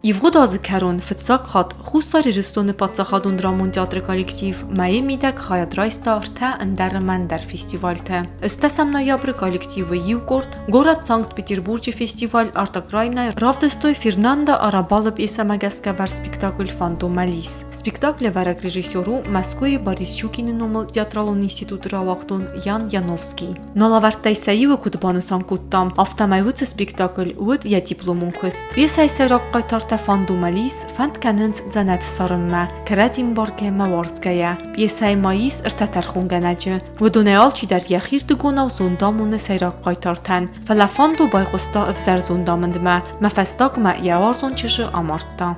Եվ գոդազքերոն ֆծակխատ խուսարի ռեստորանը պատցախադուն դրամոն թատրի կոլեկտիվ մայե միդակ խայադրայստար թե ընդերմանդեր ֆեստիվալը ըստեսամ նոյաբրի կոլեկտիվը յուկորտ գորած Սանկտ Պետերբուրգի ֆեստիվալ արտակրայնա Ravdestoy Fernanda Arabalo պիեսամագասկաբար սպեկտակլ Ֆանտոմալիս սպեկտակլը վարակ ռեժիսորու Մոսկվայի Борисчукինի նոմլ թատրալոն ինստիտուտ ռավախտոն Յան Յանովսկի նոլավարտայսայիվը կուտբանոսան կուտտամ ավտոմայվուց սպեկտակլ ուդ я дипломон քուստ պիեսայսերակ կայտար Ֆանդոմալիս ֆանտ կանենց ձանատ սարմա քրատին բորկե մավորսկայա պիեսայ մայիս ըրտատար խունգանաճը ոդոնեալ չիդար яхիր դգոնավ զոնդամունը սայրակ կայտարթան ֆալաֆանդո բայղոստա ըվզար զոնդամնդմա մաֆաստակմա яварзон чиши амарта.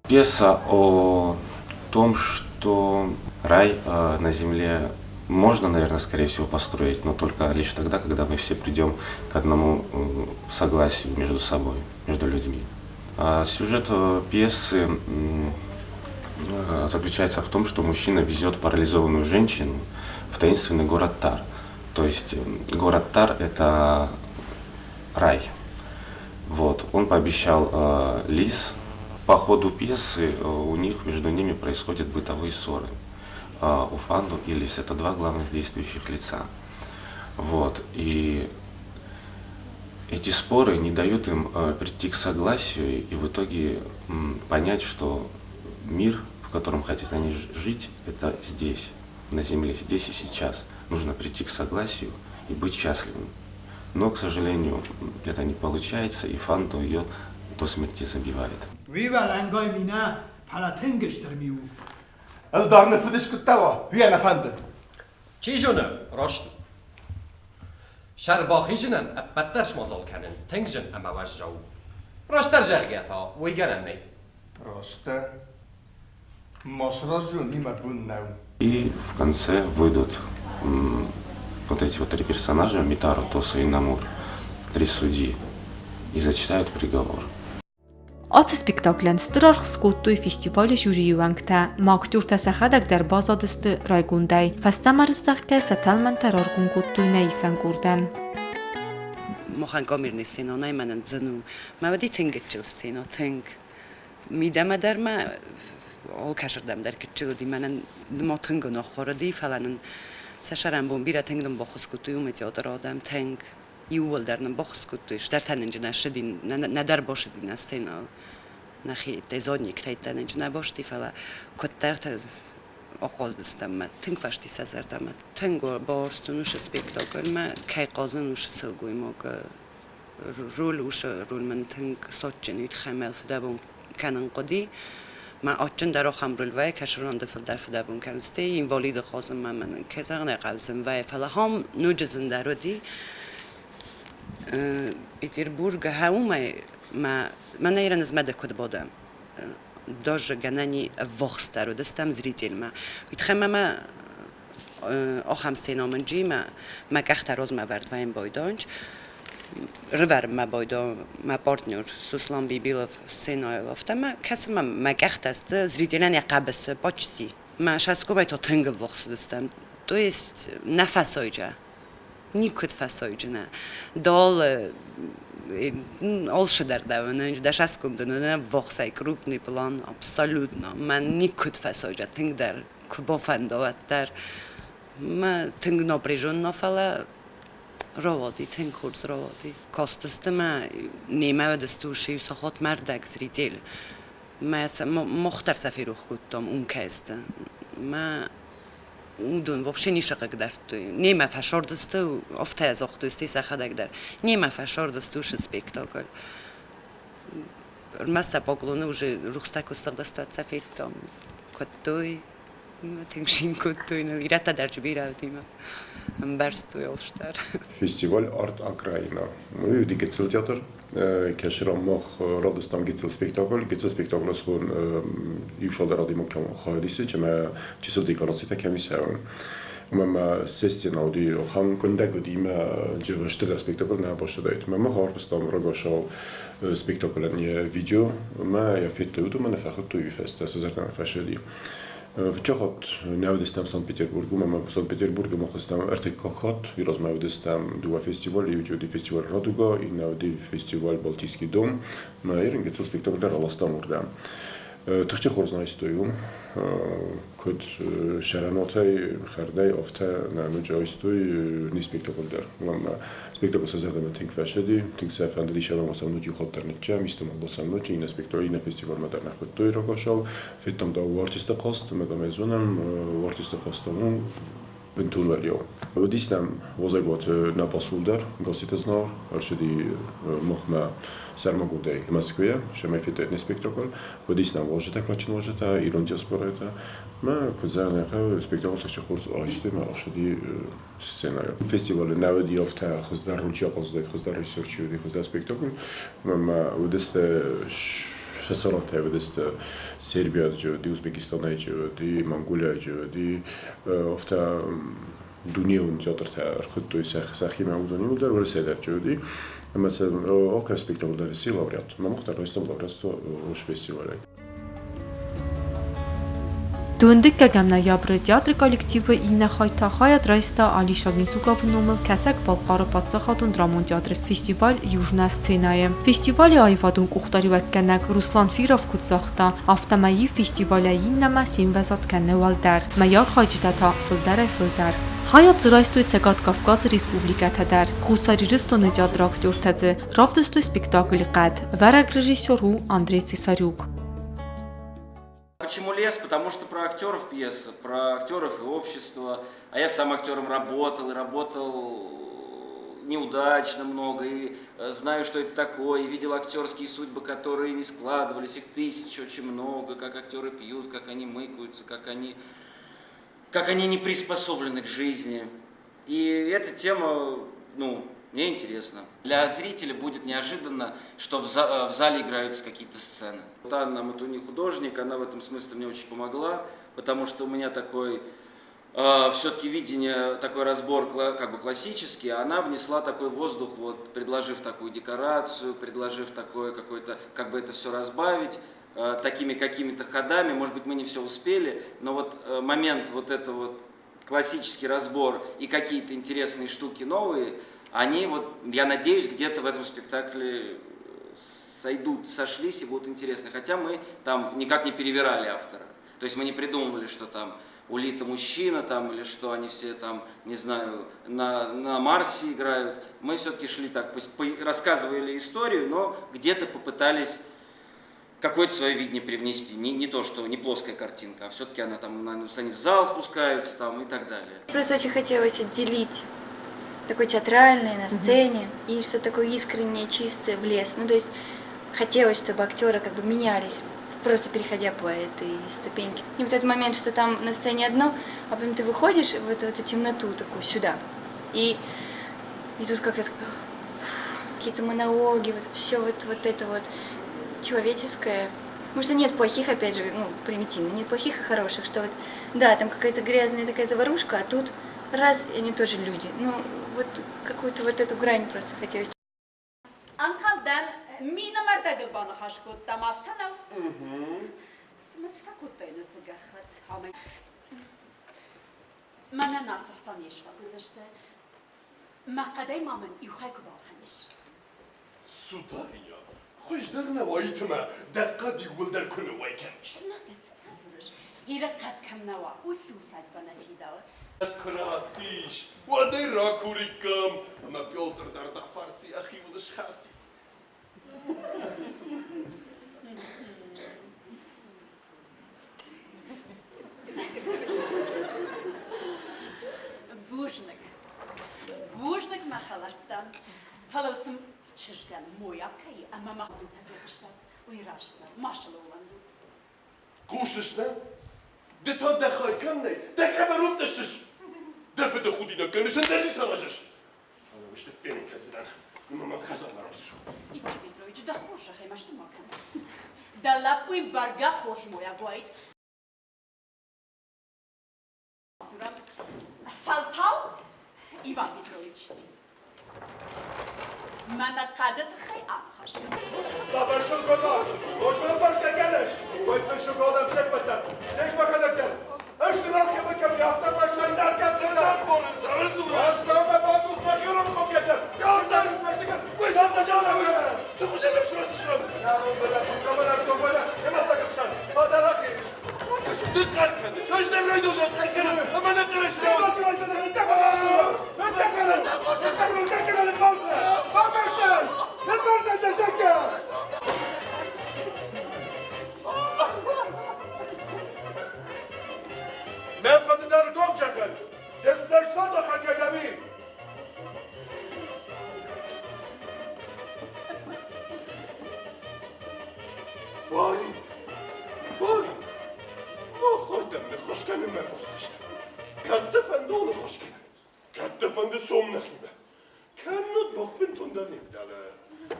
Пьеса о том, что рай на земле можно, наверное, скорее всего, построить, но только лишь тогда, когда мы все придем к одному согласию между собой, между людьми. Сюжет пьесы заключается в том, что мужчина везет парализованную женщину в таинственный город Тар. То есть город Тар – это рай. Вот. Он пообещал Лис. По ходу пьесы у них между ними происходят бытовые ссоры. У Фанду и Лис – это два главных действующих лица. Вот. И эти споры не дают им прийти к согласию и в итоге понять, что мир, в котором хотят они жить, это здесь, на земле, здесь и сейчас. Нужно прийти к согласию и быть счастливым. Но, к сожалению, это не получается, и Фанду ее до смерти забивает. شرباخیجنن ابتدش مازال کنن تنگجن اما وجهو راستر جاگیت ها ویگرن نی راستر ماسراز جونی مبون نو. И в конце выйдут вот эти вот три персонажа, Митару, Тосу и Намур, три судьи, и зачитают приговор. ات سپیکتاکلن سترار خسکوتوی فستیوال جوری وانگتا ماکتور تسخدک در بازادست رایگوندای فستمرزدق که ستلمن ترار کنکوتوی نیسان کردن. مخان کامیر نیستین و نیمانن زنو. ما ودی تنگت چلستین و تنگ. میدم در ما آل کشردم در کچلو دی منن ما تنگو نخوردی فلانن سشرم بون بیره تنگم با خسکوتوی اومد یاد رادم تنگ. یوول درنم با خسکوتویش در تننج نشدین ندر باشدین استین نخی تزانی که تننج نباشتی فلا کتر تز آغاز دستم من تنگ فشتی سازردم تنگ بارستونوش سپیکتاکل من کی قازنوش سلگوی ما که رول من تنگ ساتچنید خمل فدابون کنن قدی من آچن در آخام رول وای کشوران دفل در فدابون کنسته این والید خازم من که زغن قلزم وای فلا هم نوجزن درودی Петербурга хаума man наверное назмада код бодам даже ганани вохстару дастам зрительма итхамама охам сеноманджи ма кахта розма вардваем бойдонч рвар ма бойдо ма партнер Суслан Бибилов сценойлов тама касма ма кахтаст зрителян якабс почти ма шаскобай то тенг вохс дастам то есть нафасойджа Никуда фасойджина. Дол олшедердаван, дашаскумдан, на вохсай крупный план абсолютно. Ман никуда фасойджа. Тингдар кубофандоваттар. Ма тинг напряженно фала роводи, тинг хурц роводи. Костастма нема дастуши сахот мардак зритель. Ма мохтар сафирух куттам умкеста. Ма اون вообще нишака гдартуй. Нема фашордасту, офтаз охтусти сахадагдар. Нема фашордасту спектакль. Масса поклоны уже рухстаку сагдастат сафеттам. Коттуй, теншин коттуй, ирата даржбиравдима. Барстуй олштар. Фестиваль Арт Окраина. Мы дигитал театр. Кешрам мах радостам гитсел спектакль схон юшал даради мокам خالصه چه چیزا دیکوراسیتا کمی سرم Mama sestinaudy han kundegodi me dziewięć spektakl na poszedł. Mama harvestam rogoszał spektakulnie video. Ma ja fitu do mnie fachotu i festa zazerna faszeli. Wczoraj naudystam w Sankt Petersburgu. Mama w Sankt Petersburgu mochestam artykochot i rozmawiałam dwa festiwale, udzieli festiwal Raduga i naudi festiwal Bałtycki Dom. Ma jeden gdzie spektakl darolostam urdam. Тахчи хорзнай стою, код шаранотай хардai офта на муджай стою не спектакль дар. Мама спектакль сазадам тинг фашеди, тинг сафан ди шарамосам нуджи хотар нича, мистом алласам нуджи ин спектакль ин фестиваль мадар нахот той рогашав, феттам да артиста қаст, мадам езунам артиста қастамун بنتون واليوم وديسنا وزيقوت ناباسولدر قصيت زنار أرشدي مخمة سرماقودي مسكوية شما يفتت نسبكتاكل وديسنا واجتا كلاتشن واجتا إيران دياسبوراتا ما كزانا خو سبكتاكل تشخورز آيستي ما أرشدي سيناريو فيستيفال ناودي أفتا خزدار روجيا قصدي خزدار ريسيرشيو دي خزدار سبكتاكل ما ودست فسرات ودست سربيا جودي أوزبكستان جودي منغوليا جودي أفتا دنيون جاتر تار خدوي ساخي معودني ودار ورسالة جودي مثلا أوكا سبيكتاكل دارسي لوريات ما مختار رئيسنا لوريات وش فيستيفالي Դունդիկը գամնայաբրը театр коллективը ինը խայթա խայատրայստա ալիշագինցուկով նոմլ կասակ բալყարը պատսախատուն դրամոն театр фестиваль Южная сценая. Фестивале այվադուն կուղտարի վակկանակ Ռուսլան Ֆիրով կուծախտա ավտամայի ֆестиваля իննամա սինվասատ կաննեվալդար. Մայար խայջտաթա ֆլդար. Հայոց զրայստույց եկատ Կավկազ Ռեսպուբլիկաթադար. Խուսարի ռստոնը театр ակտյորթաձը ռավդստույ спектакль qəd. Վարակ ռեժիսորու Անդրեյ Цесарюк. Почему лес? Потому что про актеров пьеса, про актеров и общество. А я сам актером работал, и работал неудачно много, и знаю, что это такое, и видел актерские судьбы, которые не складывались, их тысяч, очень много, как актеры пьют, как они мыкаются, как они не приспособлены к жизни. И эта тема, мне интересно. Для зрителя будет неожиданно, что в зале играются какие-то сцены. Вот Анна Матуни художник, она в этом смысле мне очень помогла, потому что у меня такой все-таки видение, такой разбор как бы классический, а она внесла такой воздух, вот, предложив такую декорацию, предложив такое какое-то, как бы это все разбавить, такими какими-то ходами, может быть, мы не все успели, но вот момент вот это вот классический разбор и какие-то интересные штуки новые, они вот, я надеюсь, где-то в этом спектакле сошлись и будут интересны. Хотя мы там никак не перевирали автора. То есть мы не придумывали, что там Улита мужчина там, или что они все там, не знаю, на Марсе играют. Мы все-таки шли так, рассказывали историю, но где-то попытались какое-то свое видение привнести. Не то, что не плоская картинка, а все-таки она там, они в зал спускаются там и так далее. Просто очень хотелось отделить такой театральный на сцене и что такое искреннее, чистое в лес. То есть хотелось, чтобы актеры как бы менялись, просто переходя по этой ступеньке. И вот этот момент, что там на сцене одно, а потом ты выходишь в эту темноту такую сюда. И тут как-то какие-то монологи, вот все вот это вот человеческое. Потому что нет плохих, опять же, примитивно, нет плохих и хороших, что вот, да, там какая-то грязная такая заварушка, а тут раз, и они тоже люди. Вот какую-то вот эту грань просто хотелось. Antal'dan mina merdegil bana xaşkut tam aftanav. Smas fakultayno sugakhat. Mana nasih sanish fakuzishte. Ma qaday mamen yuxay kubal khanish. Sudarya. خوش در نوایت ما دقت یول در کنه وای کمش. Nakes tazurish. Hira qad kam nawa ususaj bana fidal. کنه آتیش و در را کوریکم اما پیلتر در دفارسی اخی ولش خاصی. Bujnik maxalartdan. Falosum çişgan moyakay ama maxdum tabiqishlar uyrashlar mashal olandu. کوشش نه؟ دتا دخای کم نه دکبرون دشش دفت خودی نکنشن در نیست آماجش انا وش تفینی کزدن اما خزان راسو İki Petrovic da xoş xeymaşdı makan. Da lapuy barga xoş moya goyt. Suram فالتاو ایوان پیتروویچ من قدرت خیلی آمخاش Zaberczą go dać! Chodźmy farszkę kiedyś! Powiedzmy się go odem przekładem! Niech ma kadekter! Jeszcze rokiem wykam jawta farszka i narka cena! Borys, zarysu! A same panu z magioną kobietę! Jordan z maśnikiem! Łysa to działa łysa! Słuchajmy w środku środku! Ja mam byle, same na czego byle! Nie mam tego krzani! Pada rakie już! Jakaś ty karkę! Coś nie rejdu za karkę! A będę kiedyś miał! Nie ma tyle, że nie tak! من فدنا رقم شكل يسر صدق حق اليمين باري ما خودم نخوش کنیم من بستشتم کتفند اونو خوش کنیم کتفند سوم نخیمه کنود باخبین تندر نمیداره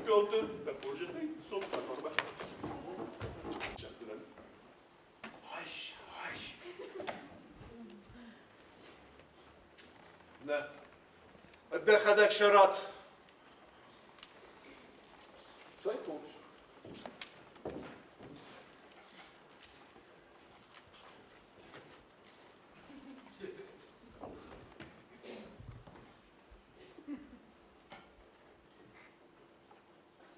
گادر به پروژه نید سوم قطار بخیر شکلن هاش نه ادخدك شرات سيطوش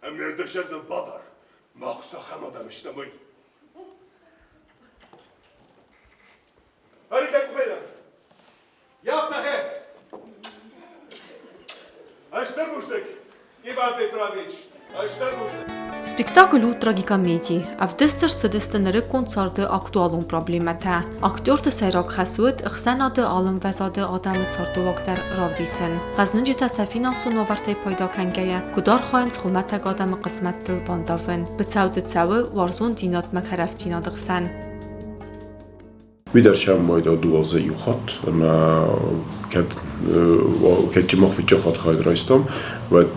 أمير دشرد البدر مقصى خمدة مجتمعي هريدك بخير يافنا خير أشتر مجدك إيفان بيترافيتش أشتر مجدك Սպեկտակլը ու տրագիկամեդի, ավդեստր սդստները կոնցարտը ակտուալուն պրոբլեմատա։ Ակտյորտը սերակ խասուդ, խսանադը ալım վեզադը ադամը ծարտուվակտար ռավդիսն։ Խազնջի տասաֆինանսուն ավարտay պայդա կանգայա, կուդար խոյն սխումատակ ադամը qismat դլ բանդավն։ Բծավձը ծավը վարզուն դինատ մակարավ դինադղսան։ Wiederschauen moida duaze juchat, keď moh vyťochat chajt rajstom,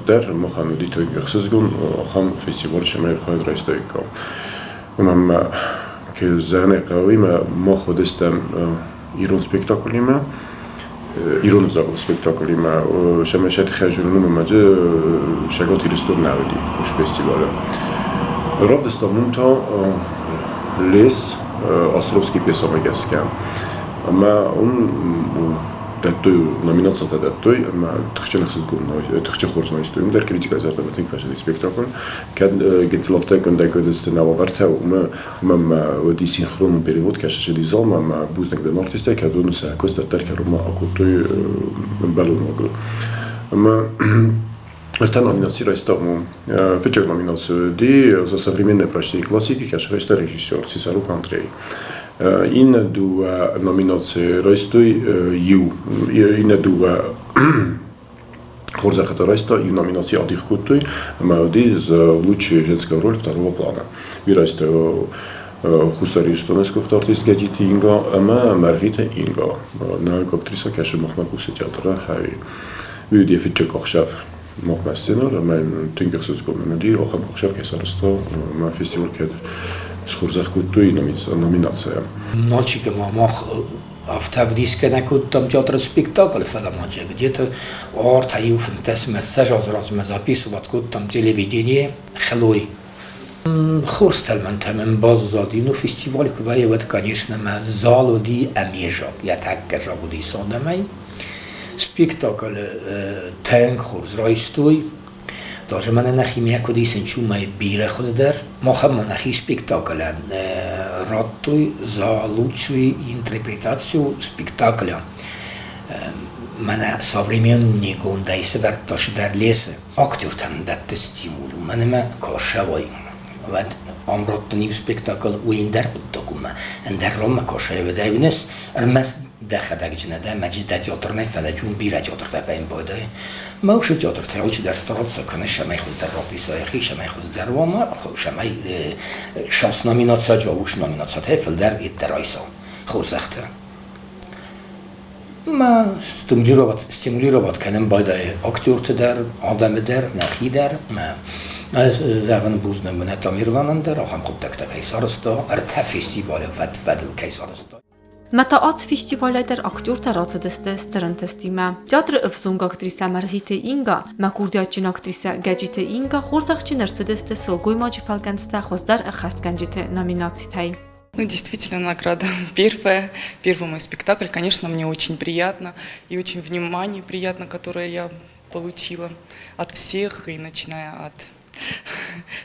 der mohan dito għxizgun, xam festival xamaj chajt rajstojka. Mam ke zahne qawi ma moh hodestem Iron spektakli ma, Iron spektakli ma, xamaj xat xajurunu ma maġe xagot ilistom navdi, kux festivala. Ravdestam mumta les Островский песомагескан. Ама он даттой номинацията даттой, ама тхчанах сызгун, тхча хорзно истоим, дер критика за това тинг фашен спектакль. Kad генцловтен конда кода сценава варта, ама оди синхронен перевод, каша ще дизал, ама бузнак ден артиста, kad он се коста терка рома, ако той балон могъл. Ама Esta nominacja jest tomu wyciąg nominacji za современные прочтение классики, каш решта режиссер Цесарук Андрей. Inne była nominacja Rojstoj inne była Хорзаха Ройста и номинация Адих Кутой, Мауди за лучшую женскую роль второго плана. Вирайста Хусари Штонескох артист Гаджити Инга, ама Маргарита Инга. На актриса каш Мохмед Бусы театра, хай. Види фитчек Ахшав مخ سينار من تنجح سوسكم مدي وخم خشاف كيسارستا مع فيستيفال كده سخورزخ كوتوي номинация. Мальчика мамах автовдиска накут там театр спектакль фаламаджа где-то артаю фантазма сажаз разма записывать кут там телевидение хлой خورستل من تمام بازدادی نو فستیوال که وای ود کنیسن ما زالو دی امیجا یا تکجا بودی ساندمی سپیکتاکل تنگ خورز رایستوی داشه من نخیمیه کدی سنچو مای بیره خوز در ما خب من نخی سپیکتاکلن راتوی زالوچوی اینترپریتاتیو سپیکتاکلن من современный гондайсы вер таши در لیسه اکتور تندت стимулу من ما کاشوای و امرات نیو سپیکتاکل و این در بود دکومه اندر رام کاشای و دیونس ارمس دخدک جنده مجید تئاتر نه فلجون بیره تئاتر تفاهم بوده ما وش تئاتر تئاتر چی در استراد سکنه شمای خود در رابطی سایخی شمای خود در وام شمای شانس نامینات جاوش نامینات هفل در اترایسا خود سخته ما стимулировать کنم باید اکتور در آدم در نخی در ما از زبان بوزنم من تامیرلانم در هم خود تک تک کیسارستا ارتف فستیوال فت بدل کیسارستا Մտած ֆեստիվալայդեր ակտոր տարածը դստե ստրընտստիմը։ Театр վզունգ ակտրիսա Մարղիթե Ինգա, մակուրդիաչին ակտրիսա Գաջիթե Ինգա, խորզախչի նրցդստե Սılgуй Մաջիփալկանստա խոզդար խաստկանջիթե номинацитай. Ну, действительно, награда первая, первый мой спектакль. Конечно, мне очень приятно и очень внимание приятно, которое я получила от всех, и начиная от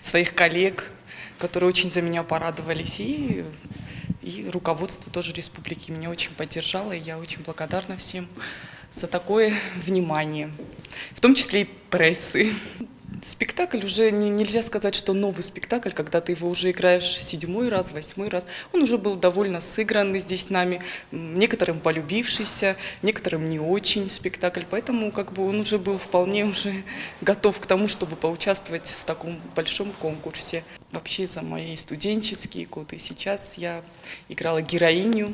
своих коллег, которые очень за меня порадовались, и руководство тоже республики меня очень поддержало, и я очень благодарна всем за такое внимание, в том числе и прессы. Спектакль уже нельзя сказать, что новый спектакль, когда ты его уже играешь 7-й раз, 8-й раз. Он уже был довольно сыгранный здесь нами, некоторым полюбившийся, некоторым не очень спектакль. Поэтому как бы он уже был вполне уже готов к тому, чтобы поучаствовать в таком большом конкурсе. Вообще за мои студенческие годы сейчас я играла героиню.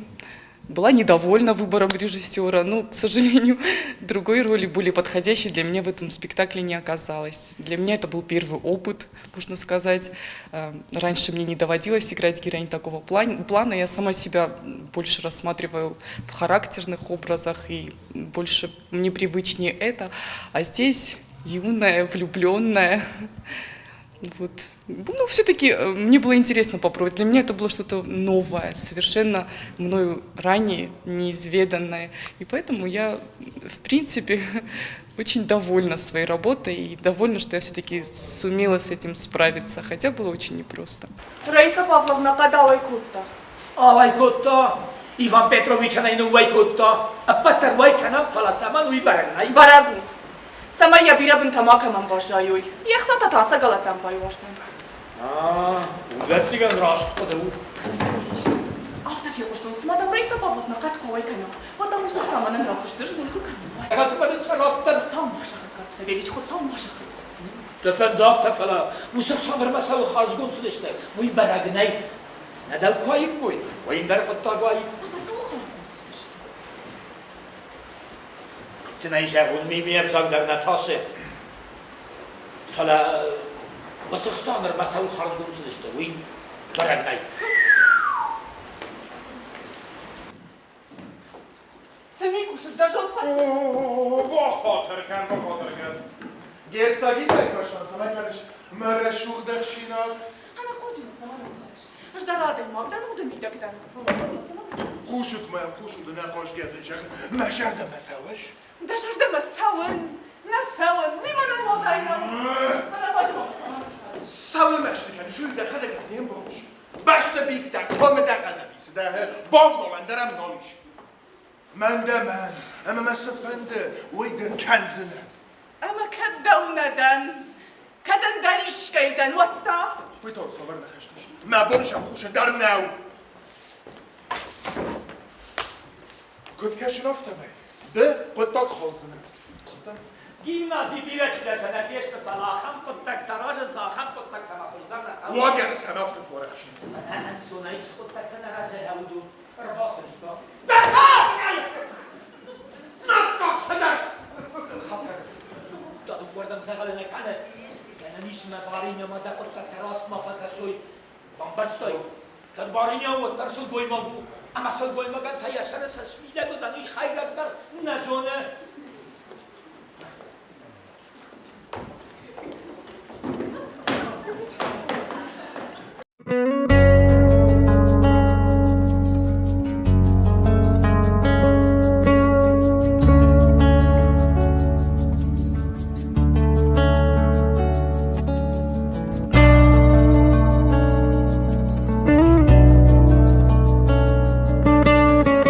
Была недовольна выбором режиссера, но, к сожалению, другой роли, более подходящей для меня в этом спектакле не оказалось. Для меня это был первый опыт, можно сказать. Раньше мне не доводилось играть героинь такого плана. Я сама себя больше рассматриваю в характерных образах, и больше мне привычнее это. А здесь юная, влюбленная. Вот. Ну, все-таки мне было интересно попробовать. Для меня это было что-то новое, совершенно мною ранее неизведанное. И поэтому я, в принципе, очень довольна своей работой и довольна, что я все-таки сумела с этим справиться, хотя было очень непросто. Раиса Павловна, когда Вайкутта? Вайкутта, Иван Петрович, она и Вайкутта, а Петр Вайканам фаласаман и барагнай. Барагу. Сама я бирабын тамакаман башаюй. Яхсата таса галатам байварсан. Уверциган рашт подау. Автофил, что с мадам Раиса Павловна катковой канал. Потому что сама на нравится, что ж бульку канал. Как ты шараттар? Сам Маша Савельич, сам Маша. Тефендав тефела. Мусах самар масал халзгун судиште. Мой барагнай. Надал кайып мой. Вайн дар коттагай. Ты наезжал мими обзагдар на тасе. Фала мусах самар масал халзгун судиште. Вайн барагнай. Сами кушаешь, даже от вас. بخاطرکن گرسگی بکاشن سمکنش مرشوق دخشینال Она хочет на сама нахаш. Аж да рады маг, да ну да мидак да. خوشت من خوشت نقاش گردن شخ مشرد مسوش Да жарда масауын. Насауын. Лимон алладайна. Она подруга. سوی مشتکن شوی دخل گردیم باش بشت بیک در کام دقل نبیسه ده باغ نولندرم نامیش من ده من اما مسفنده ویدن کنزنه أما كدونة كدن داريش كيدن وطا بيتون صبر نخشتش ما بونشم خوش در نو كنت كاش نفتمي ده قد تاك خالصنا Gimnazi bileçler tenefiyeste falaham kuttak tarajın zaham kuttak tamahuzlarla. واگر سنافت فورخشن أنا أنسونا إيش kuttak teneraze yavudu. Rabasırika. نطق صدق دادو بردم زغل نکنه أنا نیش مبارینه ما دا کتک تراس ما فکسوی بامبستوی کد بارینه و ترسل گوی ما بو اما سل گوی ما گن تایشر سشمیده گذنوی خیرک در نزونه